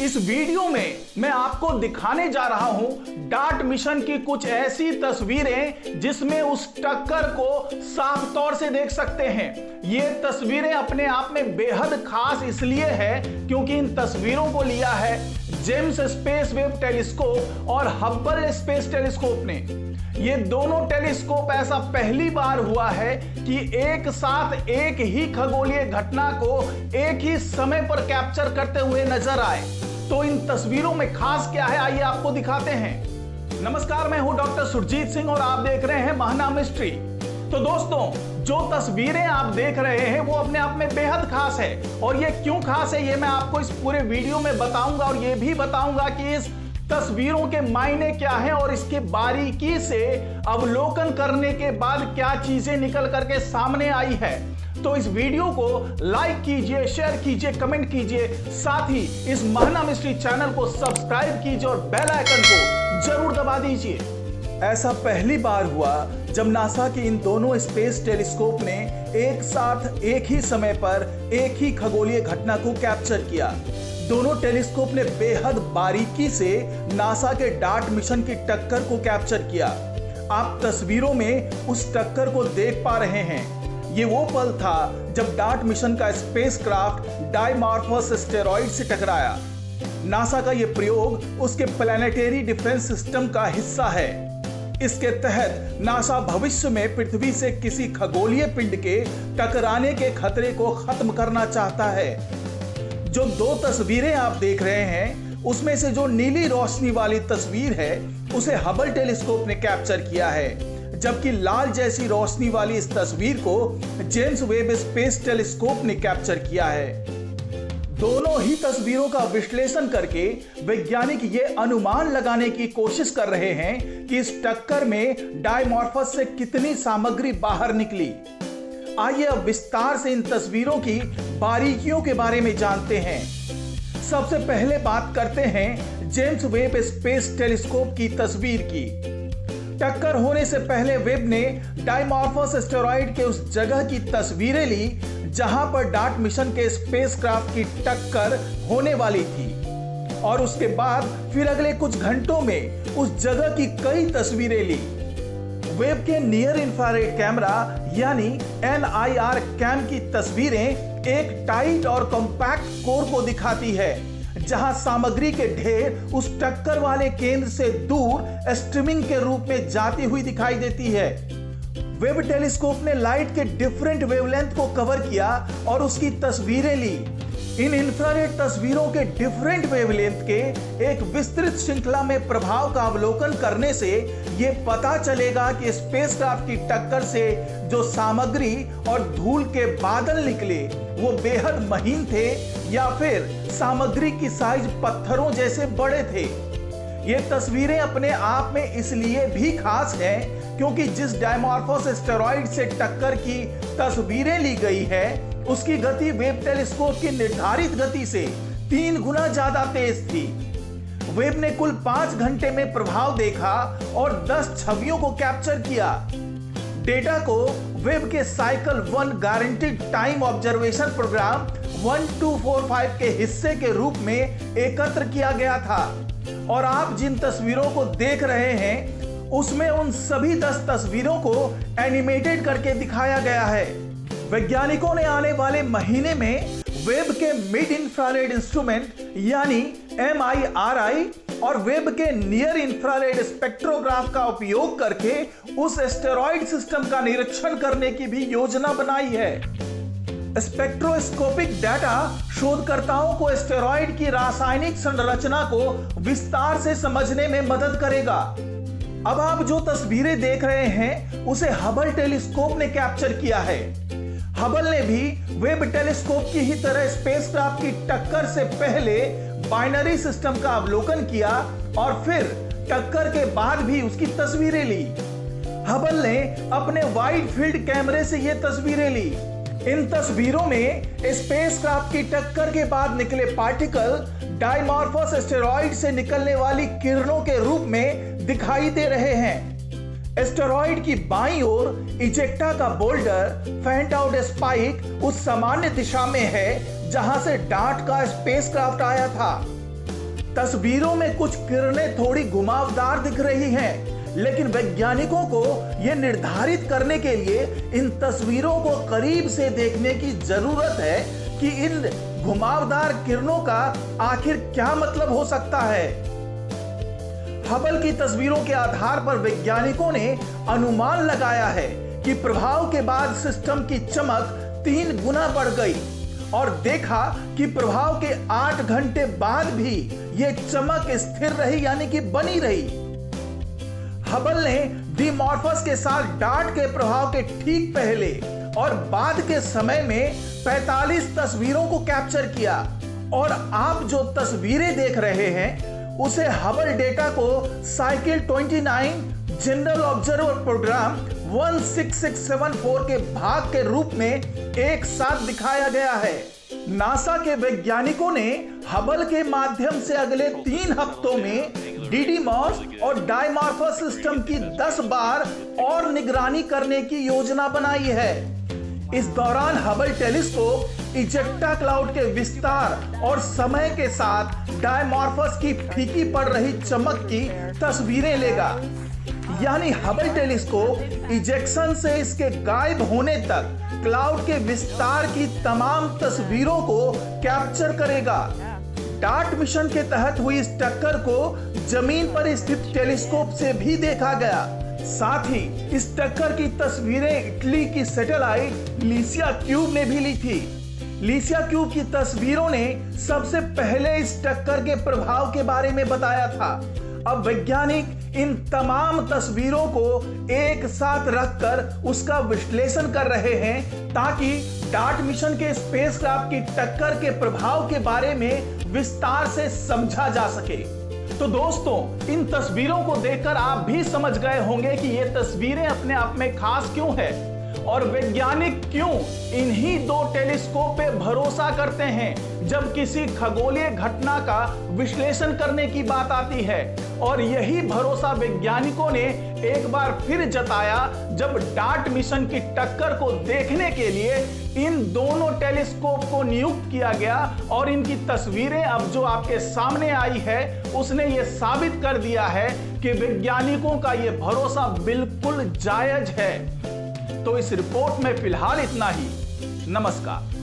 इस वीडियो में मैं आपको दिखाने जा रहा हूं डार्ट मिशन की कुछ ऐसी तस्वीरें जिसमें उस टक्कर को साफ तौर से देख सकते हैं। ये तस्वीरें अपने आप में बेहद खास इसलिए है क्योंकि इन तस्वीरों को लिया है जेम्स स्पेस वेब टेलीस्कोप और हब्बल स्पेस टेलीस्कोप ने। ये दोनों टेलीस्कोप ऐसा पहली बार हुआ है कि एक साथ एक ही खगोलीय घटना को एक ही समय पर कैप्चर करते हुए नजर आए। तो इन तस्वीरों में खास क्या है, आइए आपको दिखाते हैं। नमस्कार, मैं हूं डॉक्टर सुरजीत सिंह और आप देख रहे हैं महाना मिस्ट्री। तो दोस्तों, जो तस्वीरें आप देख रहे हैं वो अपने आप में बेहद खास है और ये क्यों खास है ये मैं आपको इस पूरे वीडियो में बताऊंगा और ये भी बताऊंगा कि इस तस्वीरों के मायने क्या हैं और इसके बारीकी से अवलोकन करने के बाद क्या चीजें निकल करके सामने आई है। तो इस वीडियो को लाइक कीजिए, शेयर कीजिए, कमेंट कीजिए, साथ ही इस महाना मिस्ट्री चैनल को सब्सक्राइब कीजिए और बेल आइकन को जरूर दबा दीजिए। ऐसा पहली बार हुआ जब नासा के इन दोनों स्पेस टेलीस्कोप ने एक साथ एक ही समय पर एक ही खगोलीय घटना को कैप्चर किया। दोनों टेलीस्कोप ने बेहद बारीकी से नासा के डार्ट मिशन की टक्कर को कैप्चर किया। आप तस्वीरों में उस टक्कर को देख पा रहे हैं। ये वो पल था जब डार्ट मिशन का स्पेसक्राफ्ट डायमॉर्फस एस्टेरॉयड से टकराया। नासा का यह प्रयोग उसके प्लैनेटरी डिफेंस सिस्टम का हिस्सा है। इसके तहत नासा भविष्य में पृथ्वी से किसी खगोलीय पिंड के टकराने के खतरे को खत्म करना चाहता है। जो दो तस्वीरें आप देख रहे हैं उसमें से जो नीली रोशनी वाली तस्वीर है उसे हबल टेलीस्कोप ने कैप्चर किया है, जबकि लाल जैसी रोशनी वाली इस तस्वीर को जेम्स वेब स्पेस टेलीस्कोप ने कैप्चर किया है। दोनों ही तस्वीरों का विश्लेषण करके वैज्ञानिक ये अनुमान लगाने की कोशिश कर रहे हैं कि इस टक्कर में डायमॉर्फस से कितनी सामग्री बाहर निकली। आइए अब विस्तार से इन तस्वीरों की बारीकियों के बारे में जानते हैं। सबसे पहले बात करते हैं जेम्स वेब स्पेस टेलीस्कोप की तस्वीर की। टक्कर होने से पहले वेब ने डायमॉर्फस एस्टेरॉयड के उस जगह की तस्वीरें ली जहां पर डार्ट मिशन के स्पेसक्राफ्ट की टक्कर होने वाली थी और उसके बाद फिर अगले कुछ घंटों में उस जगह की कई तस्वीरें ली। वेब के नियर इंफ्रारेड कैमरा यानी NIR कैम की तस्वीरें एक टाइट और कॉम्पैक्ट कोर को दिखाती है जहां सामग्री के ढेर उस टक्कर वाले केंद्र से दूर स्ट्रीमिंग के रूप में जाती हुई दिखाई देती है। वेब टेलीस्कोप ने लाइट के डिफरेंट वेवलेंथ को कवर किया और उसकी तस्वीरें ली। इन इंफ्रारेड तस्वीरों के डिफरेंट वेवलेंथ के एक विस्तृत श्रृंखला में प्रभाव का अवलोकन करने से यह पता चलेगा कि स्पेसक्राफ्ट की टक्कर से जो सामग्री और धूल के बादल निकले वो बेहद महीन थे या फिर सामग्री की साइज पत्थरों जैसे बड़े थे। ये तस्वीरें अपने आप में इसलिए भी खास हैं क्योंकि जिस डायमॉर्फस एस्टेरॉयड से टक्कर की तस्वीरें ली गई है उसकी गति वेब टेलीस्कोप की निर्धारित गति से 3 गुना ज्यादा तेज थी। वेब ने कुल 5 घंटे में प्रभाव देखा और 10 छवियों को कैप्चर किया। डेटा को वेब के cycle 1 guaranteed time observation programme 1245 के हिस्से के रूप में एकत्र किया गया था और आप जिन तस्वीरों को देख रहे हैं उसमें उन सभी 10 तस्वीरों को एनिमेटेड करके दिखाया गया है। वैज्ञानिकों ने आने वाले महीने में वेब के मिड इंफ्रारेड इंस्ट्रूमेंट यानी MIRI और वेब के नियर इंफ्रारेड स्पेक्ट्रोग्राफ का उपयोग करके उस एस्टेरॉयड सिस्टम का निरीक्षण करने की भी योजना बनाई है। स्पेक्ट्रोस्कोपिक डाटा शोधकर्ताओं को एस्टेरॉयड की रासायनिक संरचना को विस्तार से समझने में मदद करेगा। अब आप जो तस्वीरें देख रहे हैं उसे हबल टेलीस्कोप ने कैप्चर किया है। हबल ने भी वेब टेलीस्कोप की ही तरह स्पेसक्राफ्ट की टक्कर से पहले बाइनरी सिस्टम का अवलोकन किया और फिर टक्कर के बाद भी उसकी तस्वीरें ली। हबल ने अपने वाइड फील्ड कैमरे से ये तस्वीरें ली। इन तस्वीरों में स्पेसक्राफ्ट की टक्कर के बाद निकले पार्टिकल डायमॉर्फस एस्टेरॉयड से निकलने वाली किरणों के रूप में दिखाई दे रहे हैं। एस्टेरॉयड की बाईं ओर इजेक्टा का बोल्डर फेंट आउट स्पाइक उस सामान्य दिशा में है जहां से डार्ट का स्पेसक्राफ्ट आया था। तस्वीरों में कुछ किरणें थोड़ी घुमावदार दिख रही हैं, लेकिन वैज्ञानिकों को यह निर्धारित करने के लिए इन तस्वीरों को करीब से देखने की जरूरत है कि इन घुमावदार किरणों का आखिर क्या मतलब हो सकता है। हबल की तस्वीरों के आधार पर वैज्ञानिकों ने अनुमान लगाया है कि प्रभाव के बाद सिस्टम की चमक 3 गुना बढ़ गई और देखा कि प्रभाव के 8 घंटे बाद भी यह चमक स्थिर रही, यानी कि बनी रही। हबल ने डिमॉर्फस के साथ डार्ट के प्रभाव के ठीक पहले और बाद के समय में 45 तस्वीरों को कैप्चर किया और आप जो तस्वीरें देख रहे हैं उसे हबल डेटा को साइकिल 29 जनरल ऑब्जर्वर प्रोग्राम 16674 के भाग के रूप में एक साथ दिखाया गया है। नासा के वैज्ञानिकों ने हबल के माध्यम से अगले 3 हफ्तों में डीडीमॉर्फ और डायमॉर्फस सिस्टम की 10 बार और निगरानी करने की योजना बनाई है। इस दौरान हबल टेलीस्कोप इजेक्टा क्लाउड के विस्तार और समय के साथ डायमॉर्फस की फीकी पड़ रही चमक की तस्वीरें लेगा, यानी हबल टेलीस्कोप इजेक्शन से इसके गायब होने तक क्लाउड के विस्तार की तमाम तस्वीरों को कैप्चर करेगा। डार्ट मिशन के तहत हुई इस टक्कर को जमीन पर स्थित टेलीस्कोप से भी देखा गया। साथ ही इस टक्कर की तस्वीरें इटली की सैटेलाइट लिसिया क्यूब ने भी ली थी। लिसिया क्यूब की तस्वीरों ने सबसे पहले इस टक्कर के प्रभाव के बारे में बताया था। अब वैज्ञानिक इन तमाम तस्वीरों को एक साथ रखकर उसका विश्लेषण कर रहे हैं ताकि डार्ट मिशन के स्पेसक्राफ्ट की टक्कर के प्रभाव के बारे में विस्तार से समझा जा सके। तो दोस्तों, इन तस्वीरों को देखकर आप भी समझ गए होंगे कि ये तस्वीरें अपने आप में खास क्यों है और वैज्ञानिक क्यों इन्हीं 2 टेलीस्कोप पे भरोसा करते हैं जब किसी खगोलीय घटना का विश्लेषण करने की बात आती है। और यही भरोसा वैज्ञानिकों ने एक बार फिर जताया जब डार्ट मिशन की टक्कर को देखने के लिए इन दोनों टेलीस्कोप को नियुक्त किया गया और इनकी तस्वीरें अब जो आपके सामने आई है उसने ये साबित कर दिया है कि वैज्ञानिकों का ये भरोसा बिल्कुल जायज है। तो इस रिपोर्ट में फिलहाल इतना ही। नमस्कार।